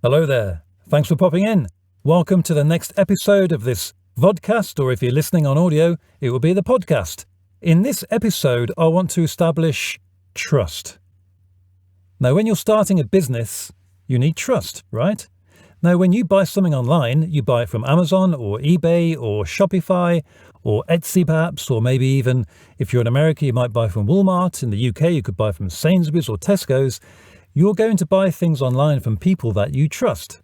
Hello there. Thanks for popping in. Welcome to the next episode of this vodcast, or if you're listening on audio, it will be the podcast. In this episode, I want to establish trust. Now, when you're starting a business, you need trust, right? Now, when you buy something online, you buy it from Amazon or eBay or Shopify or Etsy perhaps, or maybe even if you're in America, you might buy from Walmart. In the UK, you could buy from Sainsbury's or Tesco's. You're going to buy things online from people that you trust.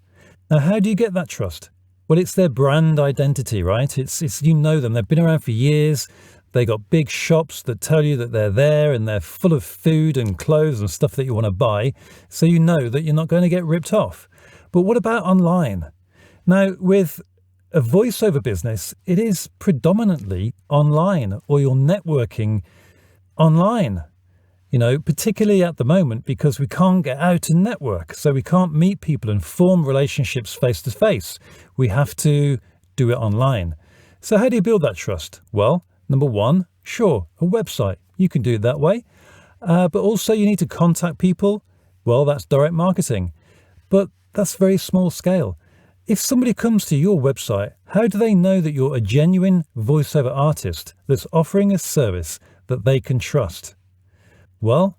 Now, how do you get that trust? Well, it's their brand identity, right? It's you know them. They've been around for years. They got big shops that tell you that they're there and they're full of food and clothes and stuff that you want to buy. So you know that you're not going to get ripped off. But what about online? Now, with a voiceover business, it is predominantly online, or you're networking online. You know, particularly at the moment, because we can't get out and network. So we can't meet people and form relationships face to face. We have to do it online. So how do you build that trust? Well, number one, sure, a website. You can do it that way. But also you need to contact people. Well, that's direct marketing. But that's very small scale. If somebody comes to your website, how do they know that you're a genuine voiceover artist that's offering a service that they can trust? Well,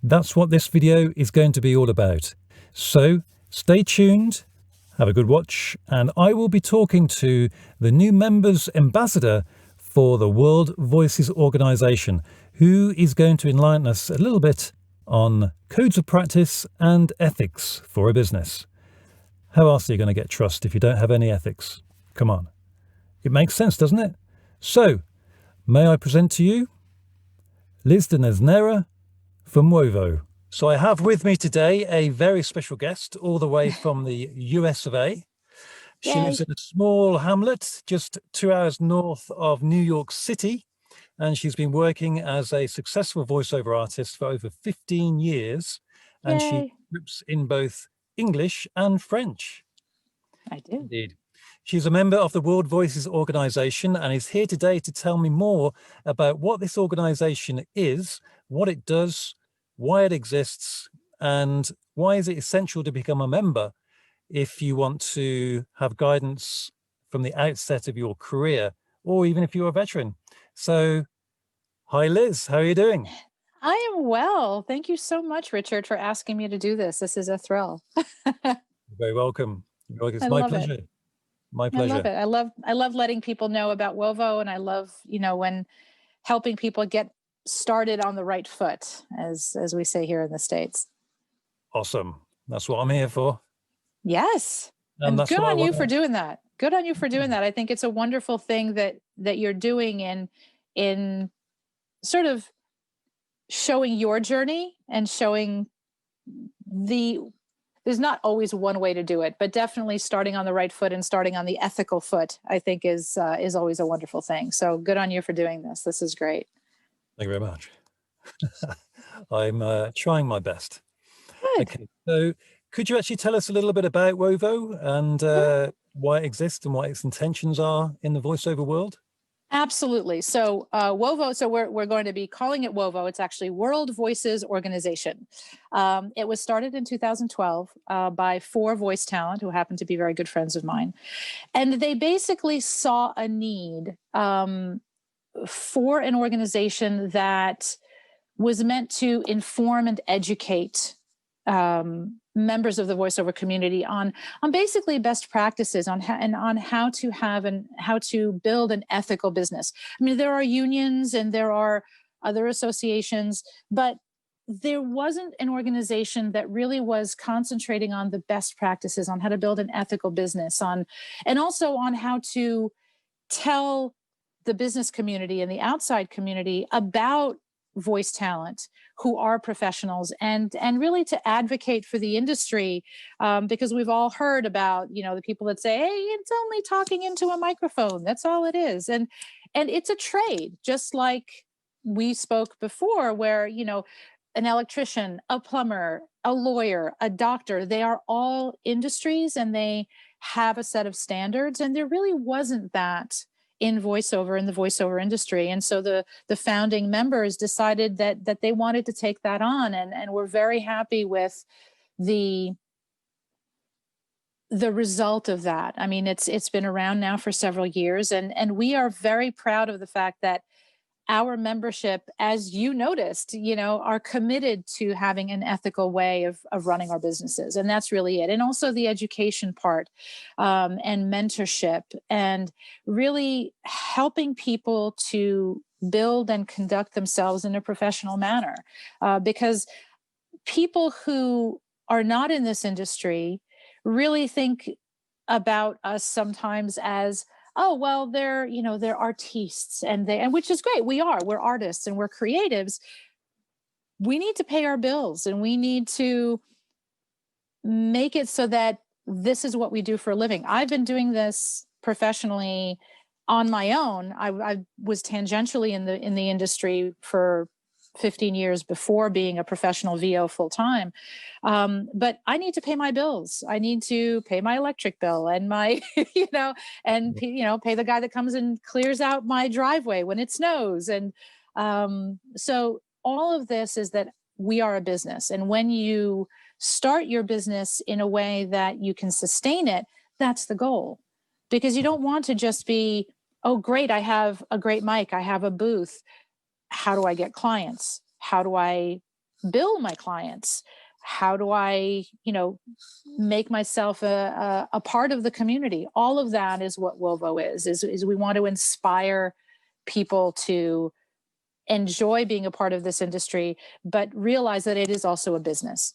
that's what this video is going to be all about. So stay tuned, have a good watch, and I will be talking to the new members ambassador for the World Voices Organization, who is going to enlighten us a little bit on codes of practice and ethics for a business. How else are you going to get trust if you don't have any ethics? Come on. It makes sense, doesn't it? So, may I present to you Liz de Nesnera from WoVo. So I have with me today a very special guest all the way from the US of A. She lives in a small hamlet just 2 hours north of New York City, and she's been working as a successful voiceover artist for over 15 years, and she scripts in both English and French. I do. Indeed. She's a member of the World Voices Organization and is here today to tell me more about what this organization is, what it does, why it exists, and why is it essential to become a member if you want to have guidance from the outset of your career, or even if you're a veteran. So, hi Liz, how are you doing? I am well. Thank you so much, Richard, for asking me to do this. This is a thrill. You're very welcome. It's I my love pleasure. It. My pleasure. I love it. I love letting people know about WoVo, and I love, when helping people get started on the right foot, as we say here in the States. Awesome. That's what I'm here for. Yes. And good on you for doing that. Good on you for doing that. I think it's a wonderful thing that you're doing in sort of showing your journey and showing there's not always one way to do it, but definitely starting on the right foot and starting on the ethical foot, I think is always a wonderful thing. So good on you for doing this. This is great. Thank you very much. I'm trying my best. Good. Okay, so could you actually tell us a little bit about WoVo and why it exists and what its intentions are in the voiceover world? Absolutely. So WoVo, so we're going to be calling it WoVo. It's actually World Voices Organization. It was started in 2012 by 4 voice talent who happen to be very good friends of mine. And they basically saw a need for an organization that was meant to inform and educate members of the voiceover community on basically best practices on how to have and how to build an ethical business. I mean, there are unions and there are other associations, but there wasn't an organization that really was concentrating on the best practices on how to build an ethical business and also on how to tell the business community and the outside community about voice talent who are professionals and really to advocate for the industry because we've all heard about, the people that say, hey, it's only talking into a microphone. That's all it is. And it's a trade, just like we spoke before where, an electrician, a plumber, a lawyer, a doctor, they are all industries and they have a set of standards. And there really wasn't that in the voiceover industry. And so the founding members decided that they wanted to take that on. And we're very happy with the the result of that. I mean, it's been around now for several years, and we are very proud of the fact that our membership, as you noticed, are committed to having an ethical way of running our businesses. And that's really it. And also the education part, and mentorship, and really helping people to build and conduct themselves in a professional manner. Because people who are not in this industry really think about us sometimes as, oh, well, they're artistes, and which is great. We're artists and we're creatives. We need to pay our bills, and we need to make it so that this is what we do for a living. I've been doing this professionally on my own. I was tangentially in the industry for 15 years before being a professional VO full time. But I need to pay my bills. I need to pay my electric bill and my, pay the guy that comes and clears out my driveway when it snows. And so all of this is that we are a business. And when you start your business in a way that you can sustain it, that's the goal. Because you don't want to just be, oh, great, I have a great mic, I have a booth. How do I get clients? How do I bill my clients? How do I, make myself a part of the community? All of that is what WoVo is we want to inspire people to enjoy being a part of this industry, but realize that it is also a business.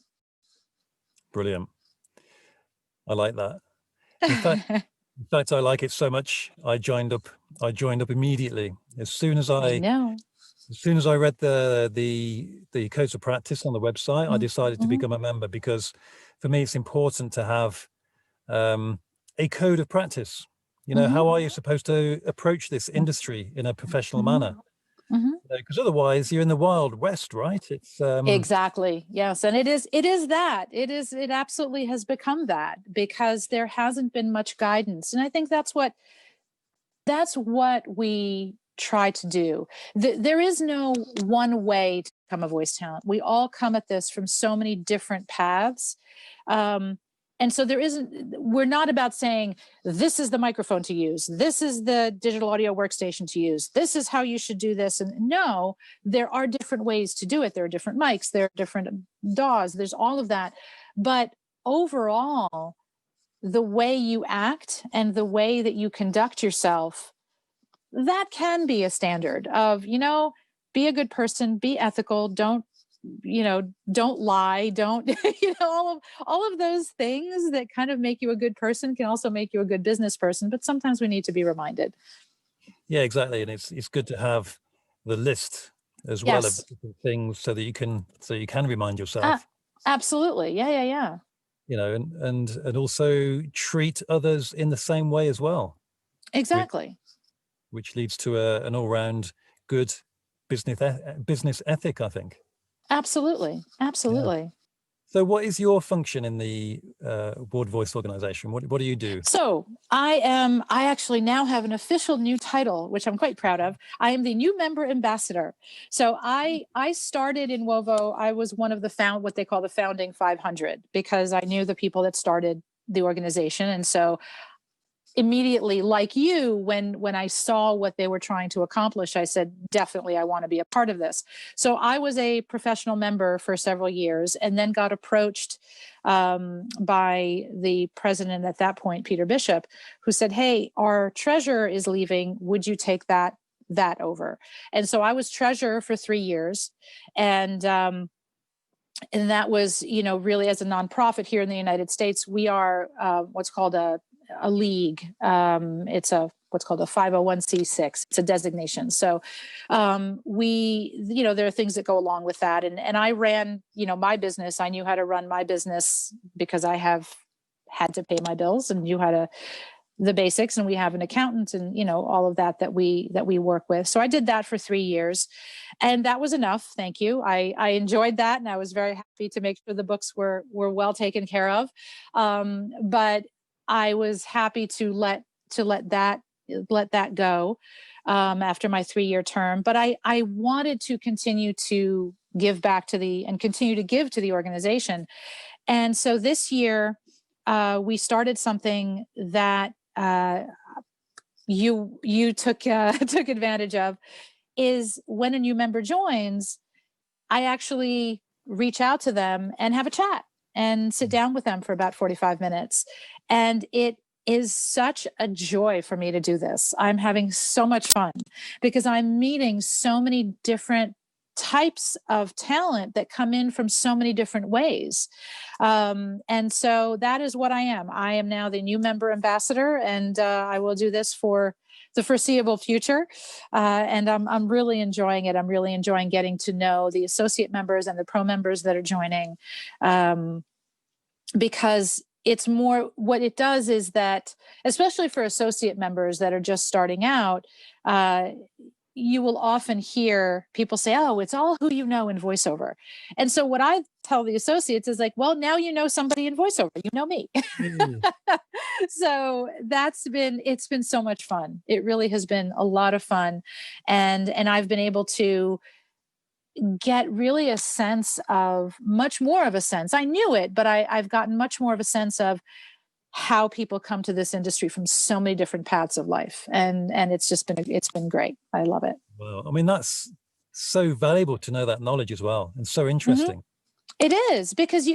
Brilliant. I like that. In fact, I like it so much. I joined up immediately as soon as I read the codes of practice on the website. I decided to become a member, because for me it's important to have a code of practice. How are you supposed to approach this industry in a professional manner? Because otherwise you're in the Wild West, right? It's exactly, yes. And it absolutely has become that, because there hasn't been much guidance. And I think that's what we try to do. There is no one way to become a voice talent. We all come at this from so many different paths. And so we're not about saying, this is the microphone to use, this is the digital audio workstation to use, this is how you should do this. And no, there are different ways to do it. There are different mics, there are different DAWs, there's all of that. But overall, the way you act and the way that you conduct yourself, that can be a standard of, be a good person, be ethical, don't lie, don't, all of those things that kind of make you a good person can also make you a good business person. But sometimes we need to be reminded. Yeah, exactly. And it's good to have the list as well of different things so you can remind yourself. Absolutely. Yeah. And also treat others in the same way as well. Exactly. Which leads to an all-round good business ethic, I think. Absolutely. Yeah. So what is your function in the World Voice organization? What do you do? So I actually now have an official new title, which I'm quite proud of. I am the new member ambassador. So I started in WoVo. I was one of what they call the founding 500, because I knew the people that started the organization. And so immediately, like you, when I saw what they were trying to accomplish, I said, definitely, I want to be a part of this. So I was a professional member for several years, and then got approached by the president at that point, Peter Bishop, who said, hey, our treasurer is leaving. Would you take that over? And so I was treasurer for 3 years. And that was, really, as a nonprofit here in the United States, we are what's called a league. It's what's called a 501c6. It's a designation. So there are things that go along with that. And I ran, my business. I knew how to run my business because I have had to pay my bills and knew how the basics. And we have an accountant and, all of that we work with. So I did that for 3 years, and that was enough. Thank you. I enjoyed that. And I was very happy to make sure the books were well taken care of. But I was happy to let that go after my 3-year term. But I wanted to continue to give back continue to give to the organization. And so this year, we started something that you took took advantage of, is when a new member joins, I actually reach out to them and have a chat and sit down with them for about 45 minutes. And it is such a joy for me to do this. I'm having so much fun because I'm meeting so many different types of talent that come in from so many different ways. And so that is what I am. I am now the new member ambassador, and I will do this for the foreseeable future. And I'm really enjoying it. I'm really enjoying getting to know the associate members and the pro members that are joining, because it's more, what it does is that, especially for associate members that are just starting out, you will often hear people say, oh, it's all who you know in voiceover. And so what I tell the associates is like, well, now you know somebody in voiceover, you know me. Mm. So it's been so much fun. It really has been a lot of fun. And I've been able to get really a sense of, much more of a sense. I knew it, but I've gotten much more of a sense of how people come to this industry from so many different paths of life. And it's been great. I love it. Well, I mean, that's so valuable to know that knowledge as well, and so Mm-hmm. interesting. It is, because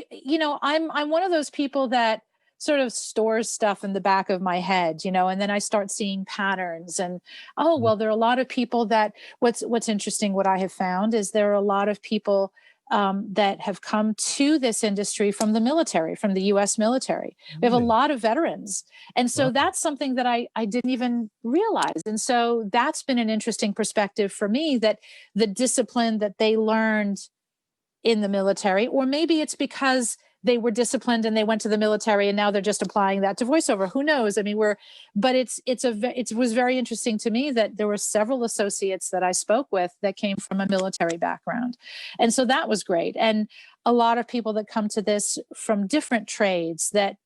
I'm one of those people that sort of stores stuff in the back of my head, and then I start seeing patterns, and well, there are a lot of people that what's interesting, what I have found is there are a lot of people that have come to this industry from the military, from the US military. We have a Really? lot of veterans. And so Wow. that's something that I didn't even realize. And so that's been an interesting perspective for me, that the discipline that they learned in the military, or maybe it's because they were disciplined and they went to the military and now they're just applying that to voiceover. Who knows? I mean, but it was very interesting to me that there were several associates that I spoke with that came from a military background. And so that was great. And a lot of people that come to this from different trades that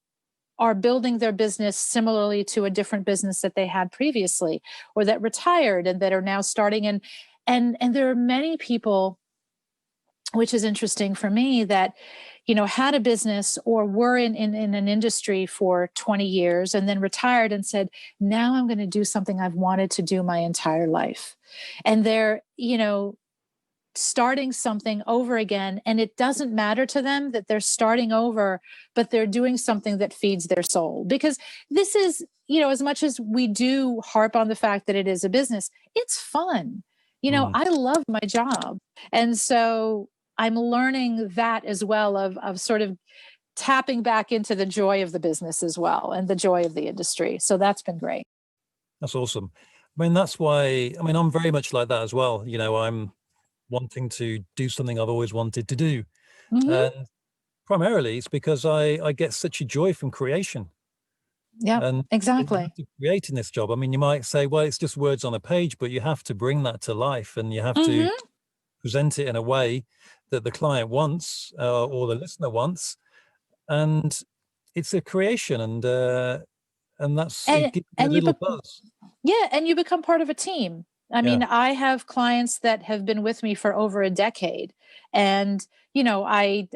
are building their business similarly to a different business that they had previously, or that retired and that are now starting. And there are many people, which is interesting for me, that had a business or were in an industry for 20 years and then retired and said, now I'm going to do something I've wanted to do my entire life. And they're, starting something over again. And it doesn't matter to them that they're starting over, but they're doing something that feeds their soul. Because this is, as much as we do harp on the fact that it is a business, it's fun. I love my job. And so I'm learning that as well, of sort of tapping back into the joy of the business as well, and the joy of the industry. So that's been great. That's awesome. I mean, that's why, I'm very much like that as well. I'm wanting to do something I've always wanted to do. Mm-hmm. And primarily it's because I get such a joy from creation. Yeah, And exactly. you have to create in this job. You might say, well, it's just words on a page, but you have to bring that to life, and you have to present it in a way that the client wants, or the listener wants. And it's a creation, and that's, it gives you a little buzz. Yeah, and you become part of a team. I mean, I have clients that have been with me for over a decade, and I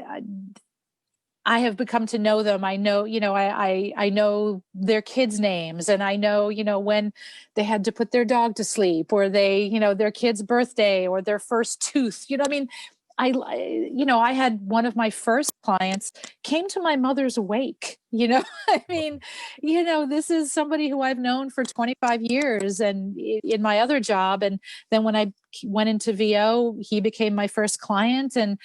have become to know them. I know, I know their kids' names, and I know, when they had to put their dog to sleep, or they, their kid's birthday, or their first tooth. I had one of my first clients came to my mother's wake. This is somebody who I've known for 25 years, and in my other job. And then when I went into VO, he became my first client. And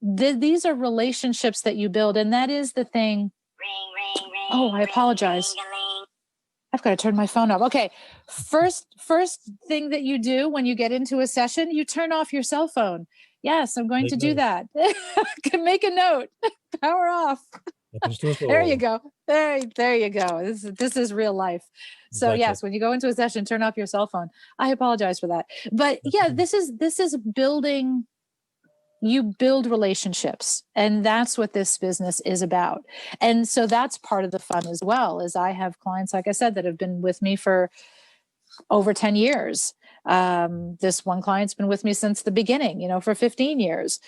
these are relationships that you build. And that is the thing. Oh, I apologize. I've got to turn my phone off. Okay. First thing that you do when you get into a session, you turn off your cell phone. Yes, I'm going to do that. Make a note. Power off. There you go. There you go. This is real life. So Exactly. yes, when you go into a session, turn off your cell phone. I apologize for that. But yeah, this is building. You build relationships, and that's what this business is about. And so that's part of the fun as well. Is I have clients, like I said, that have been with me for over 10 years. This one client's been with me since the beginning, for 15 years.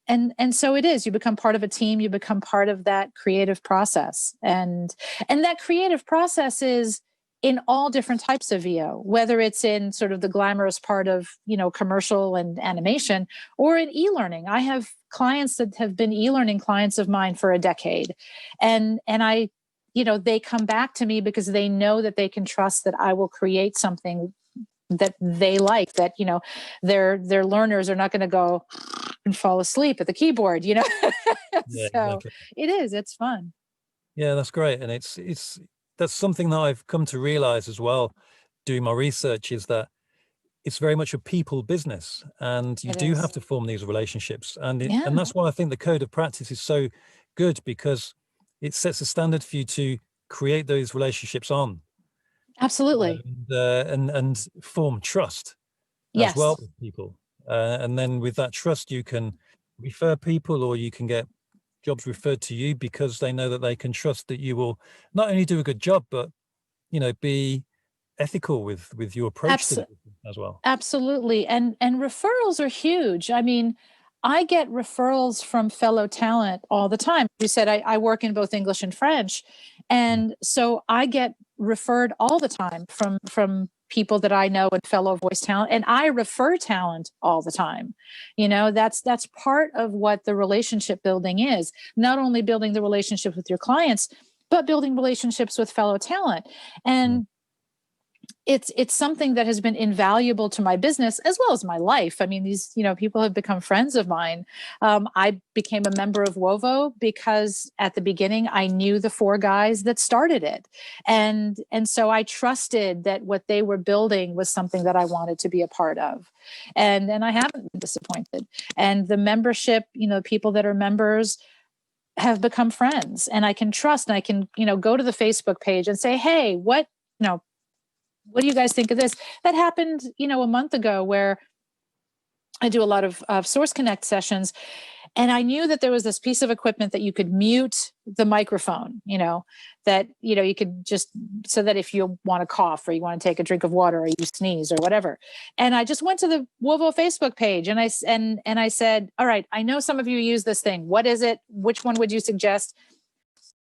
and so it is, you become part of a team, you become part of that creative process. And that creative process is in all different types of VO, whether it's in sort of the glamorous part of, commercial and animation, or in e-learning. I have clients that have been e-learning clients of mine for a decade. And I, they come back to me because they know that they can trust that I will create something that they like, that, their learners are not going to go and fall asleep at the keyboard, Yeah, So exactly. it's fun. Yeah, that's great. And that's something that I've come to realize as well, doing my research, is that it's very much a people business, and you It do is. have to form these relationships. And Yeah, that's why I think the code of practice is so good, because it sets a standard for you to create those relationships on, absolutely. and form trust as well Yes. with people. And then with that trust, you can refer people, or you can get jobs referred to you, because they know that they can trust that you will not only do a good job, but be ethical with your approach to the business as well. Absolutely. And referrals are huge. I mean, I get referrals from fellow talent all the time. You said I work in both English and French. Mm. And so I get referred all the time from people that I know and fellow voice talent. And I refer talent all the time. That's part of what the relationship building is. Not only building the relationship with your clients, but building relationships with fellow talent. Mm. And it's something that has been invaluable to my business as well as my life. I mean, these people have become friends of mine. I became a member of WoVo because at the beginning I knew the four guys that started it, and so I trusted that what they were building was something that I wanted to be a part of, and I haven't been disappointed. And the membership, people that are members have become friends, and I can trust, and I can go to the Facebook page and say, hey, what do you guys think of this? That happened, a month ago, where I do a lot of Source Connect sessions. And I knew that there was this piece of equipment that you could mute the microphone, that, you could just, so that if you want to cough, or you want to take a drink of water, or you sneeze, or whatever. And I just went to the WoVo Facebook page, and I said, all right, I know some of you use this thing. What is it? Which one would you suggest?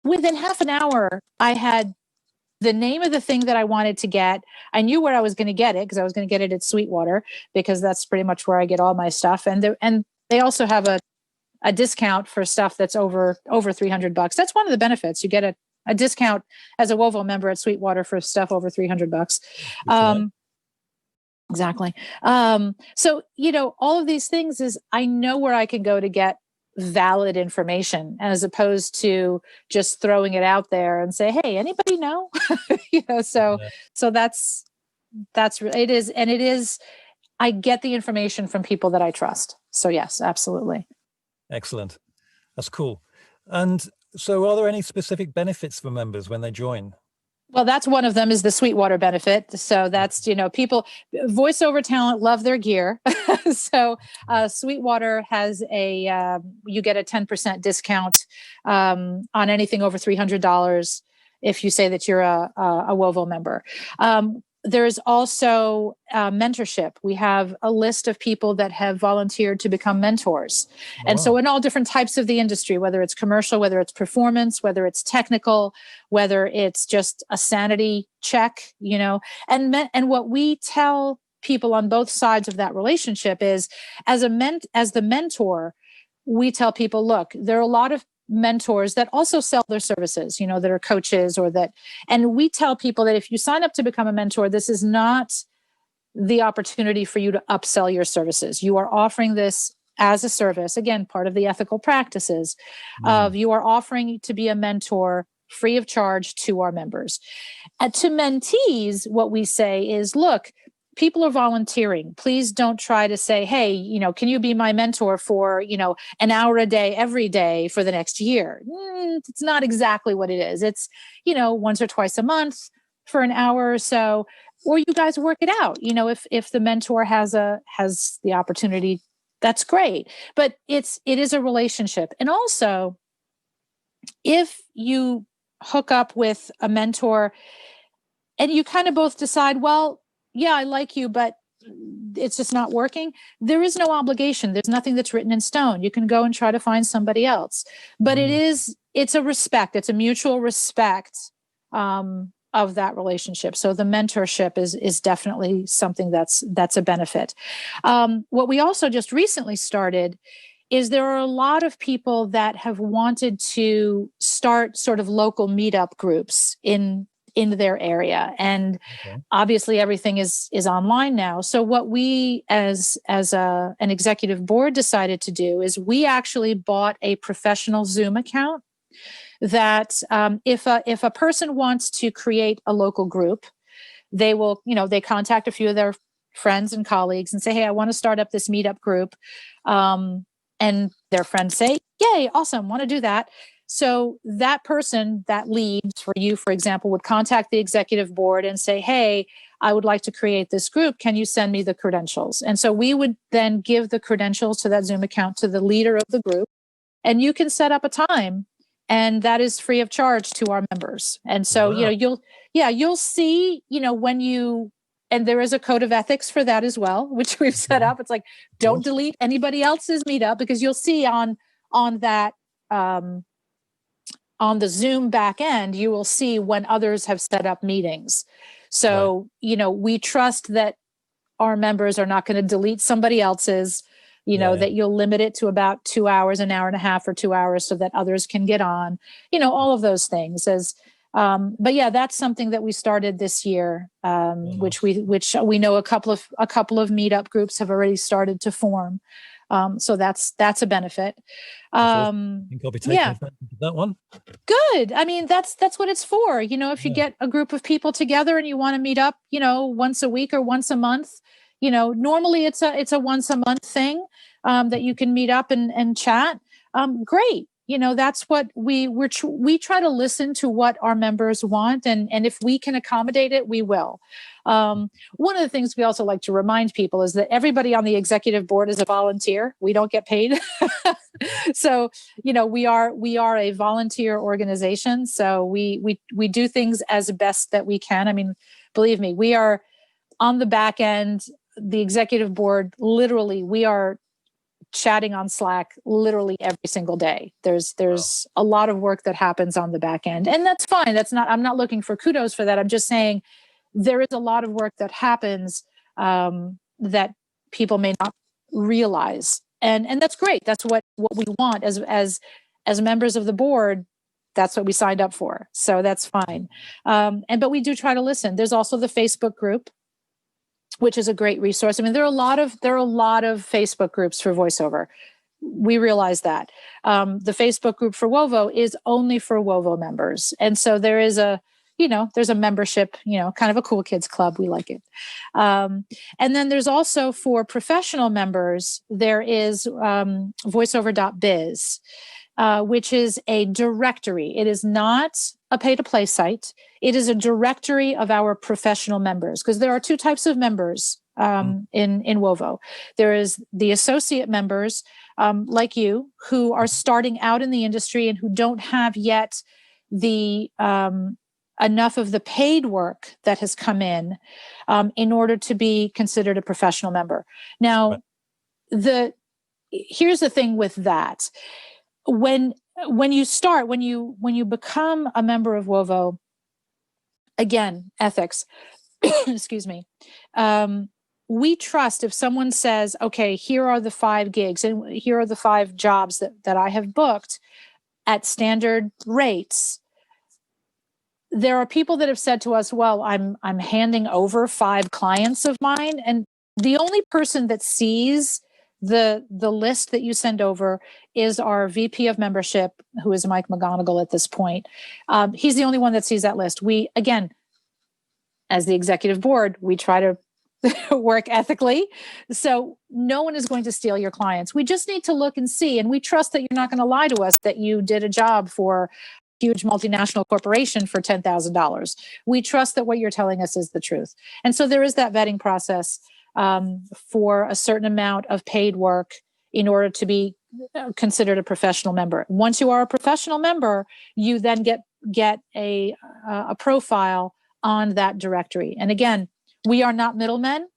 Within half an hour, I had the name of the thing that I wanted to get. I knew where I was going to get it, because I was going to get it at Sweetwater, because that's pretty much where I get all my stuff. And they also have a discount for stuff that's over $300. That's one of the benefits. You get a discount as a WoVo member at Sweetwater for stuff over $300. Good to know. Exactly. So, all of these things is, I know where I can go to get valid information, as opposed to just throwing it out there and say, hey, anybody know? So Yeah, that's it is. And it is, I get the information from people that I trust. So yes, absolutely. excellent. That's cool. And so, are there any specific benefits for members when they join? Well, that's one of them, is the Sweetwater benefit. So that's, people, voiceover talent love their gear. So Sweetwater has you get a 10% discount on anything over $300 if you say that you're a WoVo member. There's also mentorship. We have a list of people that have volunteered to become mentors. Oh, And so wow. in all different types of the industry, whether it's commercial, whether it's performance, whether it's technical, whether it's just a sanity check, and what we tell people on both sides of that relationship is, as the mentor, we tell people, look, there are a lot of mentors that also sell their services, that are coaches, and we tell people that if you sign up to become a mentor, this is not the opportunity for you to upsell your services. You are offering this as a service, again, part of the ethical practices of, Mm. you are offering to be a mentor free of charge to our members. And to mentees, what we say is, look, people are volunteering. Please don't try to say, hey, can you be my mentor for, an hour a day, every day for the next year? It's not exactly what it is. It's, once or twice a month for an hour or so, or you guys work it out. If the mentor has the opportunity, that's great. But it is a relationship. And also, if you hook up with a mentor and you kind of both decide, well, yeah, I like you, but it's just not working, there is no obligation. There's nothing that's written in stone. You can go and try to find somebody else. But it's a respect. It's a mutual respect of that relationship. So the mentorship is definitely something that's a benefit. What we also just recently started is there are a lot of people that have wanted to start sort of local meetup groups in their area. And obviously everything is online now. So what we as an executive board decided to do is we actually bought a professional Zoom account that if a person wants to create a local group, they will, they contact a few of their friends and colleagues and say, hey, I want to start up this meetup group. And their friends say, yay, awesome, want to do that. So that person that leads for you, for example, would contact the executive board and say, hey, I would like to create this group. Can you send me the credentials? And so we would then give the credentials to that Zoom account to the leader of the group. And you can set up a time, and that is free of charge to our members. And so, you'll see, when you, and there is a code of ethics for that as well, which we've set up. It's like, don't delete anybody else's meetup, because you'll see on that, on the Zoom back end, you will see when others have set up meetings. So, we trust that our members are not going to delete somebody else's, that you'll limit it to about 2 hours, an hour and a half or 2 hours so that others can get on, all of those things but that's something that we started this year, which we know a couple of meetup groups have already started to form. So that's a benefit. I think I'll be taking advantage of that one. Good. I mean, that's what it's for. If you get a group of people together and you want to meet up, once a week or once a month, normally it's a once a month thing, that you can meet up and chat. Great. That's what we try to listen to what our members want. And if we can accommodate it, we will. One of the things we also like to remind people is that everybody on the executive board is a volunteer. We don't get paid. So, we are a volunteer organization. So we do things as best that we can. I mean, believe me, we are on the back end, the executive board, literally, we are chatting on Slack literally every single day. There's a lot of work that happens on the back end, and that's fine. I'm not looking for kudos for that. I'm just saying there is a lot of work that happens that people may not realize. And that's great. That's what we want as members of the board. That's what we signed up for. So that's fine. But we do try to listen. There's also the Facebook group, which is a great resource. I mean, there are a lot of Facebook groups for voiceover. We realize that. The Facebook group for WoVo is only for WoVo members. And so there is there's a membership, kind of a cool kids club. We like it. And then there's also for professional members, there is voiceover.biz, which is a directory. It is not a pay-to-play site. It is a directory of our professional members, because there are two types of members in WoVo. There is the associate members, like you, who are starting out in the industry and who don't have yet the enough of the paid work that has come in order to be considered a professional member. Now, here's the thing with that. When you become a member of WoVo, again, ethics, excuse me. We trust if someone says, okay, here are the 5 gigs and here are the 5 jobs that I have booked at standard rates. There are people that have said to us, well, I'm handing over 5 clients of mine. And the only person that sees the list that you send over is our VP of membership, who is Mike McGonigal at this point. He's the only one that sees that list. We, again, as the executive board, we try to work ethically. So no one is going to steal your clients. We just need to look and see. And we trust that you're not going to lie to us that you did a job for a huge multinational corporation for $10,000. We trust that what you're telling us is the truth. And so there is that vetting process for a certain amount of paid work in order to be considered a professional member. Once you are a professional member, you then get a profile on that directory. And again, we are not middlemen.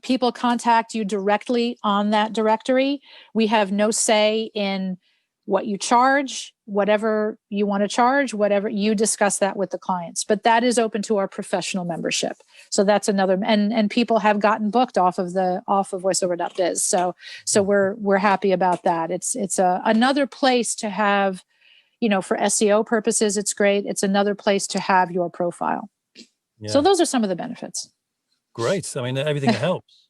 People contact you directly on that directory. We have no say in what you charge, whatever you want to charge, whatever you discuss that with the clients. But that is open to our professional membership. So that's another, and people have gotten booked off of voiceover.biz. So we're happy about that. It's another place to have, for SEO purposes, it's great. It's another place to have your profile. Yeah. So those are some of the benefits. Great. I mean, everything helps.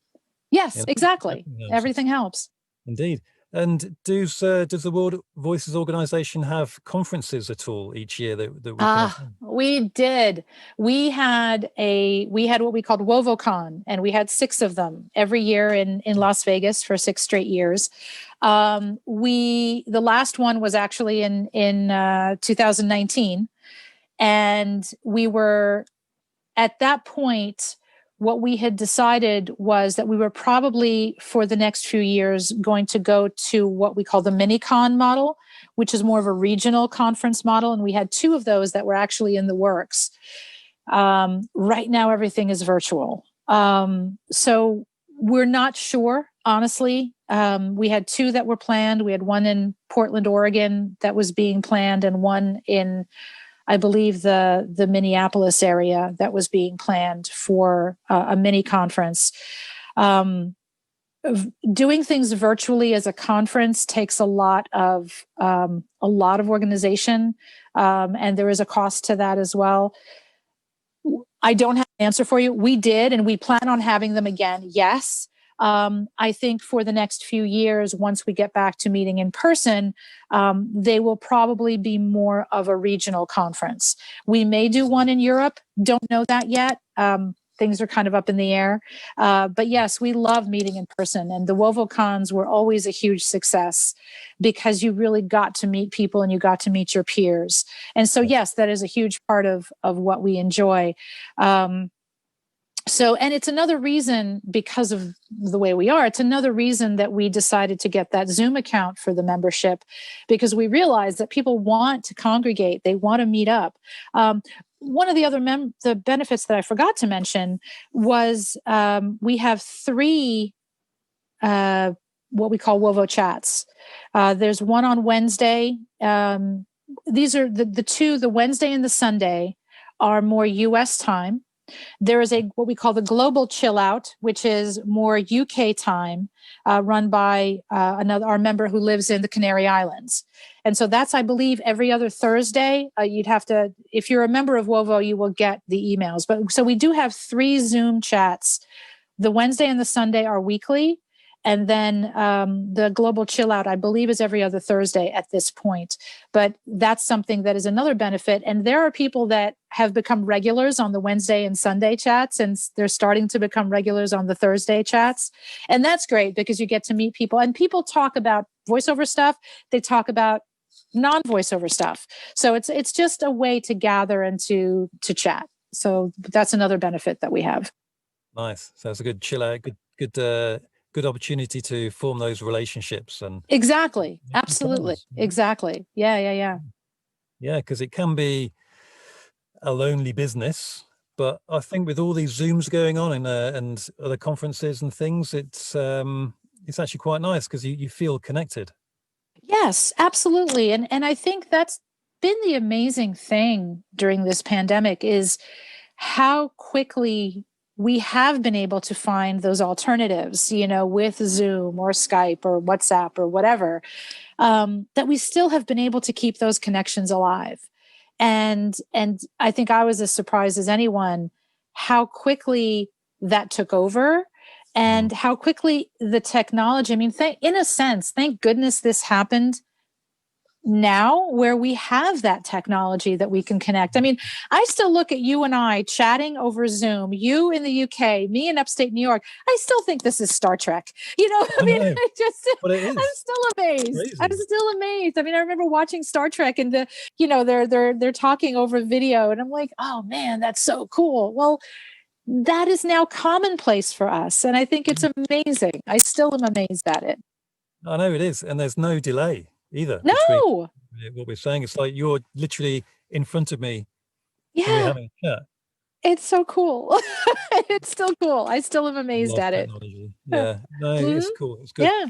Yes, exactly. Everything helps. Indeed. And does the World Voices organization have conferences at all each year that we can attend? We did. We had what we called WoVoCon, and we had 6 of them every year in Las Vegas for 6 straight years. The last one was actually in 2019, and we were at that point. What we had decided was that we were probably for the next few years going to go to what we call the mini-con model, which is more of a regional conference model. And we had 2 of those that were actually in the works. Right now, everything is virtual. So we're not sure, honestly. We had 2 that were planned. We had one in Portland, Oregon that was being planned, and one in, I believe, the Minneapolis area that was being planned for a mini conference. Doing things virtually as a conference takes a lot of organization, and there is a cost to that as well. I don't have an answer for you. We did, and we plan on having them again. Yes. I think for the next few years, once we get back to meeting in person, they will probably be more of a regional conference. We may do one in Europe. Don't know that yet. Things are kind of up in the air. But yes, we love meeting in person. And the WoVoCons were always a huge success because you really got to meet people and you got to meet your peers. And so, yes, that is a huge part of what we enjoy. And it's another reason, because of the way we are, it's another reason that we decided to get that Zoom account for the membership, because we realized that people want to congregate. They want to meet up. One of the other the benefits that I forgot to mention was we have 3 what we call WoVo chats. There's one on Wednesday. These are the 2, the Wednesday and the Sunday are more US time. There is what we call the Global Chill Out, which is more UK time, run by our member who lives in the Canary Islands. And so that's, I believe, every other Thursday. You'd have to, if you're a member of WoVo, you will get the emails. But so we do have 3 Zoom chats. The Wednesday and the Sunday are weekly. And then the Global Chill Out, I believe, is every other Thursday at this point. But that's something that is another benefit. And there are people that have become regulars on the Wednesday and Sunday chats, and they're starting to become regulars on the Thursday chats. And that's great because you get to meet people. And people talk about voiceover stuff. They talk about non-voiceover stuff. So it's just a way to gather and to chat. So that's another benefit that we have. Nice. So it's a good chill out, good opportunity to form those relationships. And exactly. Absolutely. Exactly. Yeah, because it can be a lonely business, but I think with all these Zooms going on and other conferences and things, it's actually quite nice because you feel connected. Yes, absolutely. And I think that's been the amazing thing during this pandemic is how quickly we have been able to find those alternatives, with Zoom or Skype or WhatsApp or whatever, that we still have been able to keep those connections alive. And I think I was as surprised as anyone how quickly that took over and how quickly the technology, in a sense, thank goodness this happened now where we have that technology that we can connect. I still look at you and I chatting over Zoom, you in the UK, me in upstate New York. I still think this is Star Trek. I'm still amazed. Crazy. I'm still amazed. I remember watching Star Trek and they're talking over video and I'm like, oh man, that's so cool. Well, that is now commonplace for us. And I think it's amazing. I still am amazed at it. I know it is. And there's no delay either. No. What we're saying, it's like you're literally in front of me. Yeah. And we're having a chat. It's so cool. It's still cool. I still am amazed Love at it. technology. Yeah, no, Mhm. it's cool. It's good. Yeah.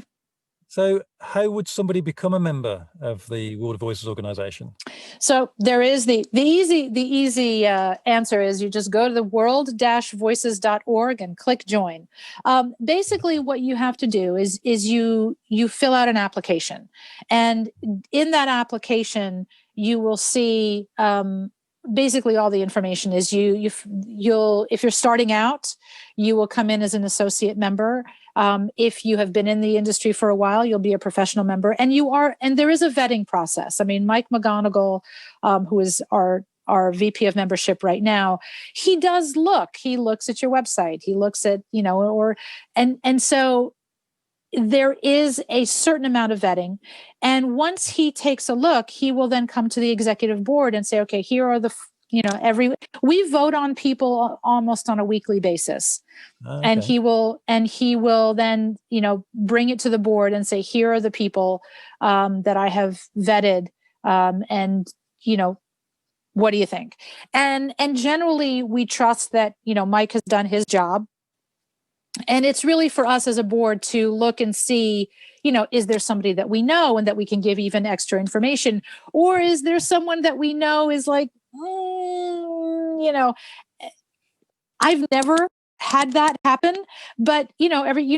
So how would somebody become a member of the World Voices organization? So there is the easy answer is you just go to the world-voices.org and click join. Basically, what you have to do is you fill out an application, and in that application you will see basically all the information. Is you'll if you're starting out, you will come in as an associate member. If you have been in the industry for a while, you'll be a professional member, and there is a vetting process. I mean, Mike McGonigal, who is our VP of membership right now, he looks at your website, he looks at, and so there is a certain amount of vetting. And once he takes a look, he will then come to the executive board and say, okay, here are we vote on people almost on a weekly basis. Okay. And he will then, bring it to the board and say, here are the people that I have vetted. And, what do you think? And generally we trust that, Mike has done his job. And it's really for us as a board to look and see, is there somebody that we know and that we can give even extra information? Or is there someone that we know is like, I've never had that happen, but you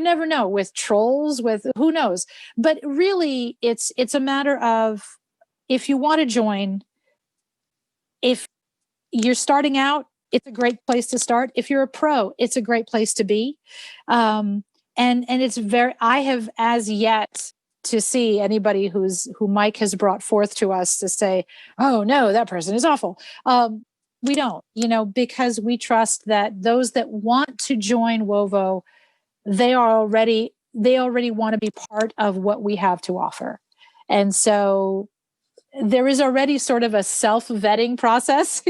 never know with trolls, with who knows. But really it's a matter of, if you want to join, if you're starting out, it's a great place to start. If you're a pro, it's a great place to be. And it's I have as yet to see anybody who Mike has brought forth to us to say, oh no, that person is awful. We don't, because we trust that those that want to join WoVo, they already want to be part of what we have to offer. And so there is already sort of a self-vetting process,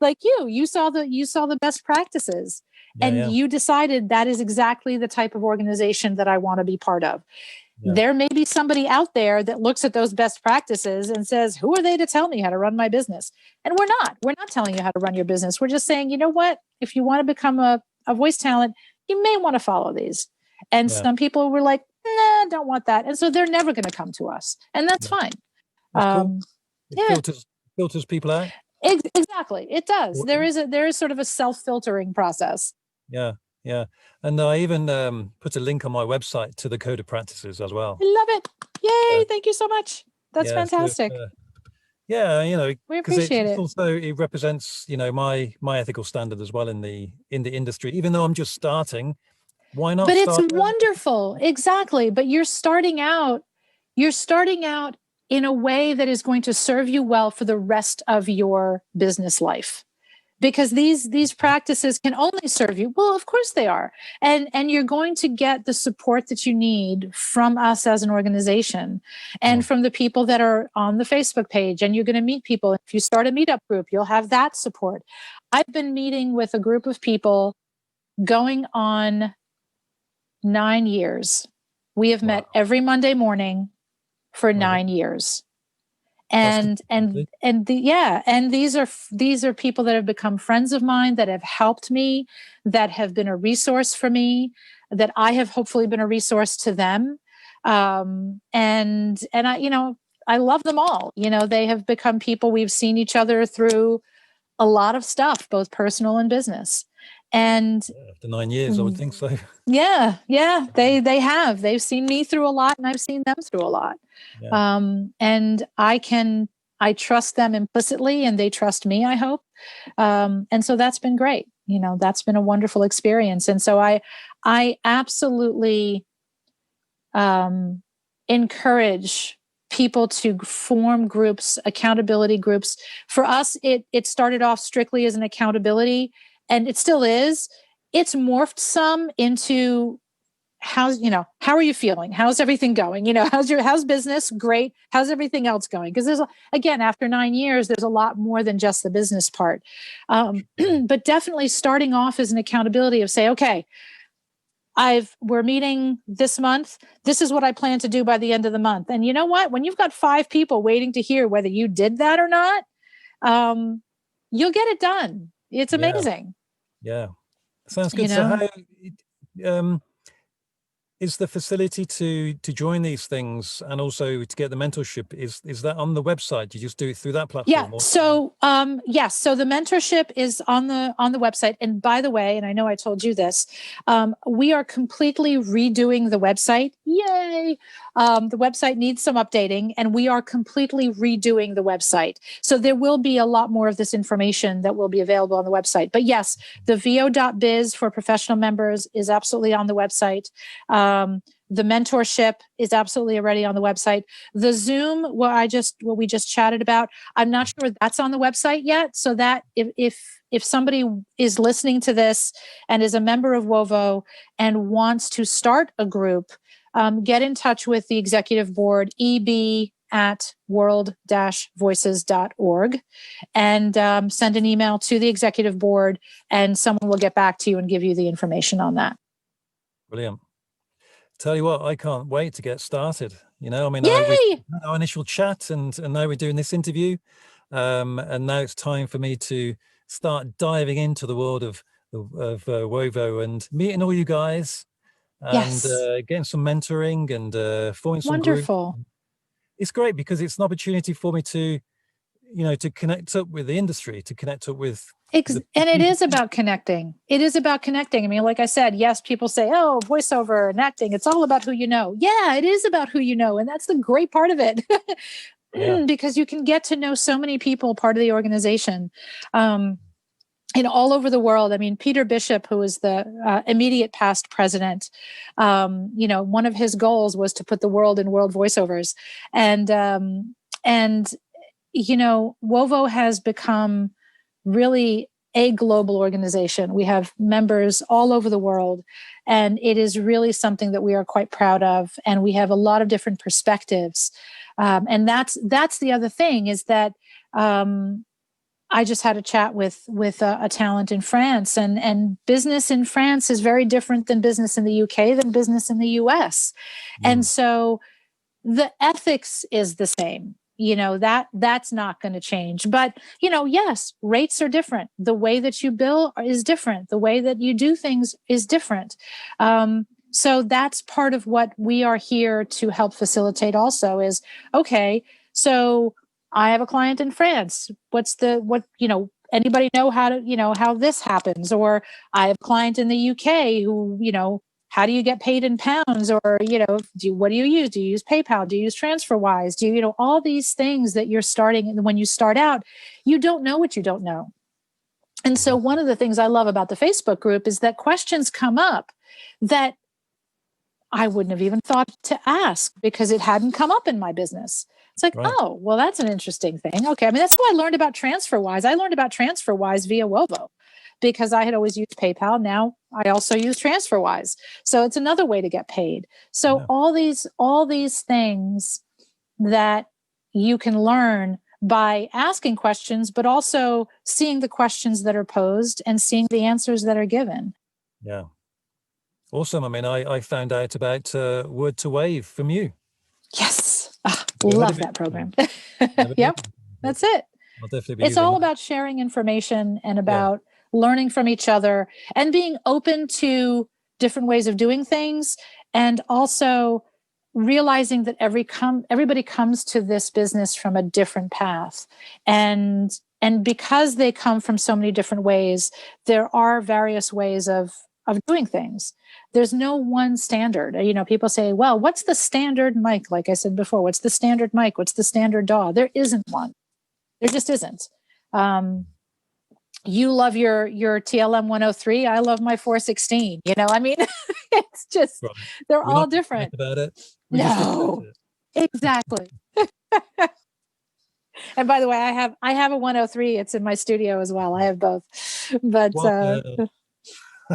like you saw the best practices, and you decided that is exactly the type of organization that I want to be part of. Yeah. There may be somebody out there that looks at those best practices and says, who are they to tell me how to run my business? And we're not telling you how to run your business. We're just saying, you know what, if you want to become a voice talent, you may want to follow these. And some people were like, nah, don't want that. And so they're never going to come to us. And that's fine. That's cool. It filters people out. Exactly. It does. There is sort of a self-filtering process. Yeah. Yeah. And I even put a link on my website to the code of practices as well. I love it. Yay. Thank you so much. That's fantastic. So we appreciate it. Also, it represents, my ethical standard as well in the industry, even though I'm just starting. Why not? But it's wonderful. Exactly. But you're starting out in a way that is going to serve you well for the rest of your business life, because these practices can only serve you well. Of course they are, and you're going to get the support that you need from us as an organization, and from the people that are on the Facebook page. And you're going to meet people. If you start a meetup group, you'll have that support. I've been meeting with a group of people going on 9 years. We have met every Monday morning for 9 years. And these are people that have become friends of mine, that have helped me, that have been a resource for me, that I have hopefully been a resource to them. And I love them all. They have become people. We've seen each other through a lot of stuff, both personal and business. And after 9 years, I would think so. Yeah. They have. They've seen me through a lot, and I've seen them through a lot. Yeah. And I trust them implicitly, and they trust me, I hope. And so that's been great. That's been a wonderful experience. And so I absolutely encourage people to form groups, accountability groups. For us, it started off strictly as an accountability, and it still is. It's morphed some into how are you feeling? How's everything going? How's business? Great. How's everything else going? Because again, after 9 years, there's a lot more than just the business part. But definitely starting off as an accountability of say, okay, we're meeting this month. This is what I plan to do by the end of the month. And you know what? When you've got 5 people waiting to hear whether you did that or not, you'll get it done. It's amazing. Yeah. Sounds good. So how um, is the facility to join these things and also to get the mentorship, is that on the website? You just do it through that Yeah. platform? Or? So, yes. So the mentorship is on the website. And by the way, and I know I told you this, we are completely redoing the website. Yay! The website needs some updating, and we are completely redoing the website. So there will be a lot more of this information that will be available on the website. But yes, the vo.biz for professional members is absolutely on the website. The mentorship is absolutely already on the website. The Zoom, what we just chatted about, I'm not sure that's on the website yet. So that if somebody is listening to this and is a member of WoVo and wants to start a group, get in touch with the executive board, eb@world-voices.org, and send an email to the executive board, and someone will get back to you and give you the information on that. Brilliant. Tell you what, I can't wait to get started. You know, I mean, we had our initial chat, and now we're doing this interview, and now it's time for me to start diving into the world of WoVo and meeting all you guys, and getting some mentoring and forming some groups. Wonderful. It's great because it's an opportunity for me to, to connect up with the industry, to connect up with. And it is about connecting. It is about connecting. I mean, like I said, yes, people say, oh, voiceover and acting, it's all about who you know. Yeah, it is about who you know. And that's the great part of it. Because you can get to know so many people, part of the organization, all over the world. I mean, Peter Bishop, who was the immediate past president, one of his goals was to put the world in world voiceovers. And WoVo has become really a global organization. We have members all over the world, and it is really something that we are quite proud of. And we have a lot of different perspectives. And that's the other thing, is that I just had a chat with a talent in France, and business in France is very different than business in the UK, than business in the US. And so the ethics is the same. That's not going to change. But, yes, rates are different. The way that you bill is different. The way that you do things is different. So that's part of what we are here to help facilitate also is, okay, so I have a client in France. Anybody know how this happens? Or I have a client in the UK who, how do you get paid in pounds? Or, what do you use? Do you use PayPal? Do you use TransferWise? Do you, all these things that you're starting, and when you start out, you don't know what you don't know. And so one of the things I love about the Facebook group is that questions come up that I wouldn't have even thought to ask because it hadn't come up in my business. It's like, oh, well, that's an interesting thing. Okay. I mean, that's how I learned about TransferWise. I learned about TransferWise via WoVo, because I had always used PayPal. Now I also use TransferWise. So it's another way to get paid. So all these things that you can learn by asking questions, but also seeing the questions that are posed and seeing the answers that are given. Yeah. Awesome. I mean, I found out about Word to Wave from you. Yes. Love that program. Yep. That's it. I'll definitely be it's all about sharing information and about learning from each other and being open to different ways of doing things, and also realizing that everybody comes to this business from a different path. And because they come from so many different ways, there are various ways of doing things. There's no one standard. People say, well, what's the standard mic? Like I said before, what's the standard mic? What's the standard DAW? There isn't one. There just isn't. You love your TLM 103. I love my 416. It's just, they're all different. About it. No, exactly. And by the way, I have a 103. It's in my studio as well. I have both, but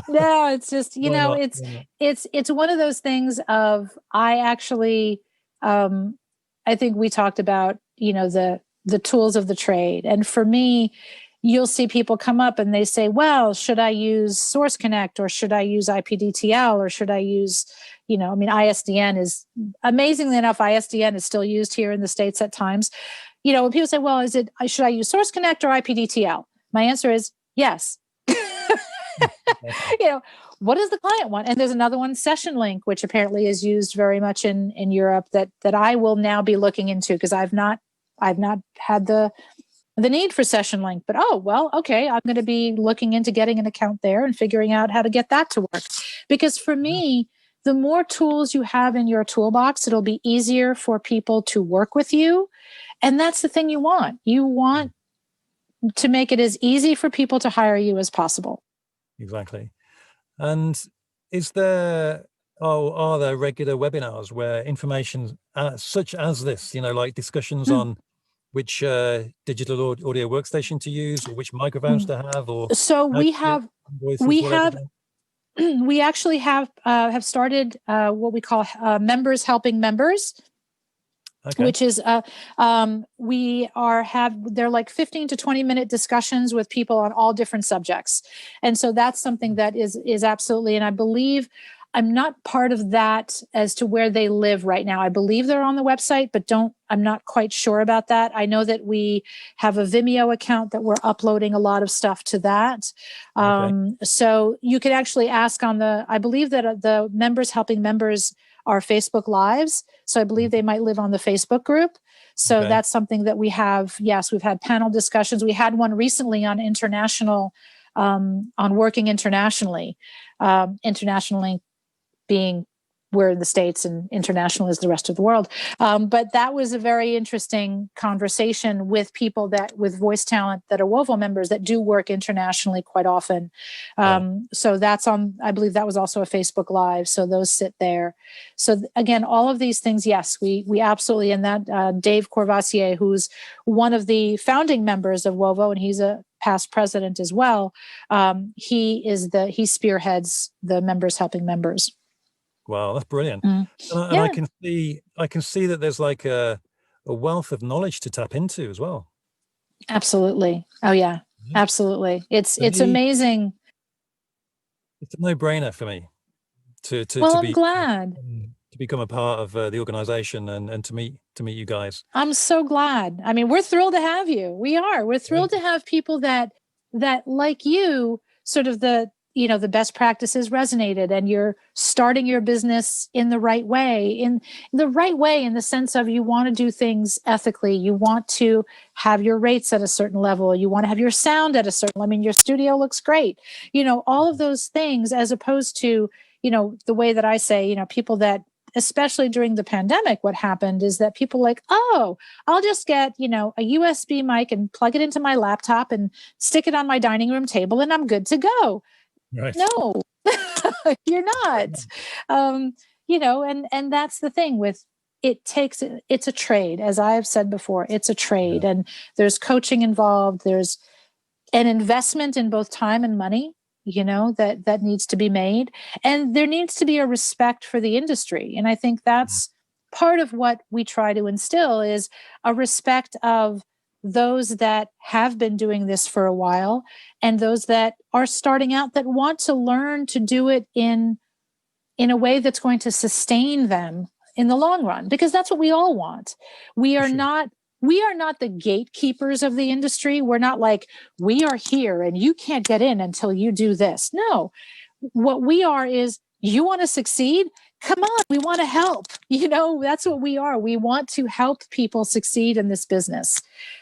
no, it's just, it's one of those things of, I actually, I think we talked about, the tools of the trade. And for me, you'll see people come up and they say, well, should I use Source Connect, or should I use IPDTL, or should I use, ISDN is, amazingly enough, ISDN is still used here in the States at times. When people say, well, should I use Source Connect or IPDTL? My answer is yes. you know, what does the client want? And there's another one, Session Link, which apparently is used very much in Europe that I will now be looking into, because I've not had the need for Session Link, but okay, I'm going to be looking into getting an account there and figuring out how to get that to work. Because for me, the more tools you have in your toolbox, it'll be easier for people to work with you. And that's the thing you want. You want to make it as easy for people to hire you as possible. Exactly. And are there regular webinars where information such as this, like discussions on which digital audio workstation to use, or which microphones to have, or so we actually have started what we call members helping members. Okay. Which is they're like 15 to 20 minute discussions with people on all different subjects. And so that's something that is absolutely, and I believe I'm not part of that as to where they live right now. I believe they're on the website, but I'm not quite sure about that. I know that we have a Vimeo account that we're uploading a lot of stuff to that. Okay. So you could actually ask I believe that the members helping members are Facebook Lives. So I believe they might live on the Facebook group. So okay. That's something that we have. Yes, we've had panel discussions. We had one recently on international, on working internationally, internationally being we're in the States and international is the rest of the world. But that was a very interesting conversation with people with voice talent that are WoVo members that do work internationally quite often. So that's I believe that was also a Facebook Live. So those sit there. So again, all of these things, yes, we absolutely, and that Dave Corvassier, who's one of the founding members of WoVo, and he's a past president as well. He spearheads the members helping members. Wow, that's brilliant. And I can see that there's like a wealth of knowledge to tap into as well. Absolutely. Oh yeah, absolutely. It's amazing. It's a no-brainer for me I'm glad to become a part of the organization and to meet you guys. I'm so glad. I mean, we're thrilled to have you. We're thrilled to have people that like you, sort of the best practices resonated, and you're starting your business in the right way, in the sense of you want to do things ethically. You want to have your rates at a certain level. You want to have your sound at a certain level. I mean, your studio looks great. All of those things, as opposed to, the way that I say, people that, especially during the pandemic, what happened is that people like, oh, I'll just get, a USB mic and plug it into my laptop and stick it on my dining room table and I'm good to go. Right. No, you're not. And that's the thing with it's a trade. As I have said before, it's a trade, and there's coaching involved. There's an investment in both time and money, that needs to be made. And there needs to be a respect for the industry. And I think that's part of what we try to instill, is a respect of those that have been doing this for a while and those that are starting out, that want to learn to do it in a way that's going to sustain them in the long run, because that's what we all want. We are not the gatekeepers of the industry. We're not like, we are here and you can't get in until you do this. No, what we are is, you want to succeed? Come on, we want to help. That's what we are. We want to help people succeed in this business.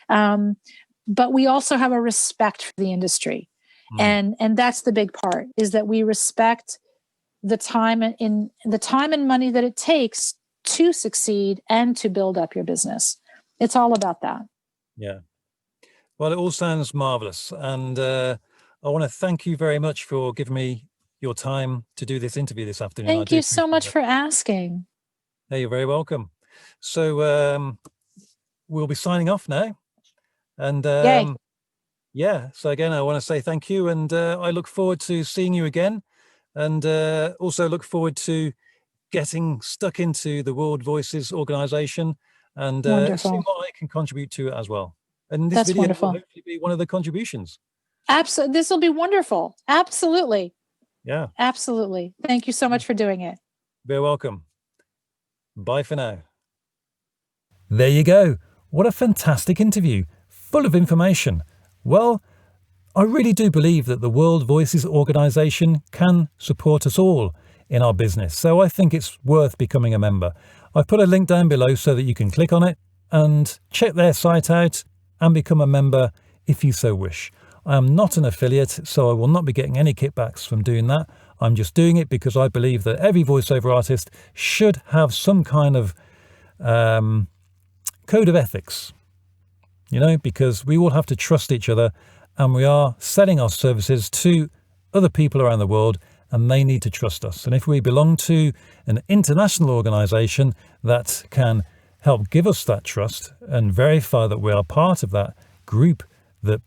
But we also have a respect for the industry. And that's the big part, is that we respect the time and money that it takes to succeed and to build up your business. It's all about that. Yeah. Well, it all sounds marvelous. And I want to thank you very much for giving me your time to do this interview this afternoon. Thank you so much for asking. Hey, you're very welcome. So we'll be signing off now. And so again, I want to say thank you. And I look forward to seeing you again. And also look forward to getting stuck into the World Voices organization and seeing what I can contribute to it as well. And this video will hopefully be one of the contributions. Absolutely. This will be wonderful. Absolutely. Yeah. Absolutely. Thank you so much for doing it. Very welcome. Bye for now. There you go. What a fantastic interview. Full of information. Well, I really do believe that the World Voices organization can support us all in our business. So I think it's worth becoming a member. I've put a link down below so that you can click on it and check their site out and become a member if you so wish. I am not an affiliate, so I will not be getting any kickbacks from doing that. I'm just doing it because I believe that every voiceover artist should have some kind of code of ethics, because we all have to trust each other, and we are selling our services to other people around the world, and they need to trust us. And if we belong to an international organization that can help give us that trust and verify that we are part of that group that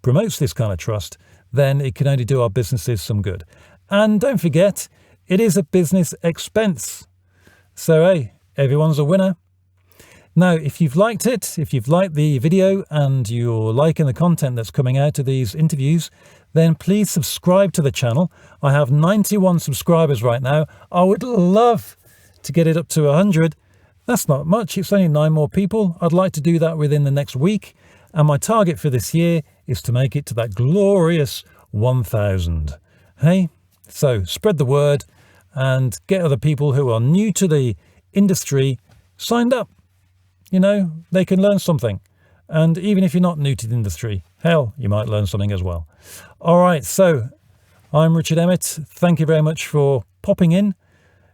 promotes this kind of trust, then it can only do our businesses some good. And don't forget, it is a business expense. So, hey, everyone's a winner. Now, if you've liked it, if you've liked the video and you're liking the content that's coming out of these interviews, then please subscribe to the channel. I have 91 subscribers right now. I would love to get it up to 100. That's not much. It's only 9 more people. I'd like to do that within the next week. And my target for this year is to make it to that glorious 1,000. Hey, so spread the word and get other people who are new to the industry signed up. They can learn something. And even if you're not new to the industry, hell, you might learn something as well. All right, so I'm Richard Emmett. Thank you very much for popping in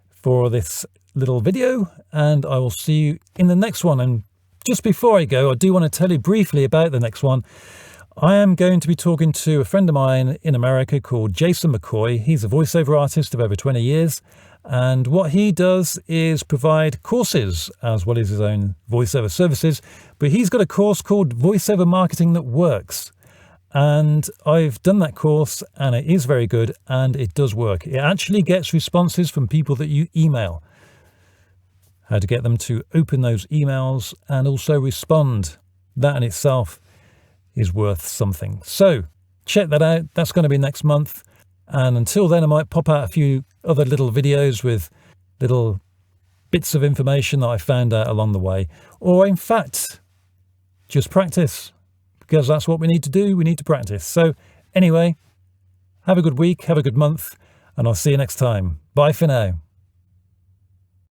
for this little video, and I will see you in the next one. And just before I go, I do want to tell you briefly about the next one. I am going to be talking to a friend of mine in America called Jason McCoy. He's a voiceover artist of over 20 years. And what he does is provide courses as well as his own voiceover services. But he's got a course called Voiceover Marketing That Works. And I've done that course and it is very good and it does work. It actually gets responses from people that you email. How to get them to open those emails and also respond. That in itself is worth something. So check that out. That's going to be next month. And until then, I might pop out a few other little videos with little bits of information that I found out along the way. Or in fact, just practice, because that's what we need to do. We need to practice. So anyway, have a good week, have a good month, and I'll see you next time. Bye for now.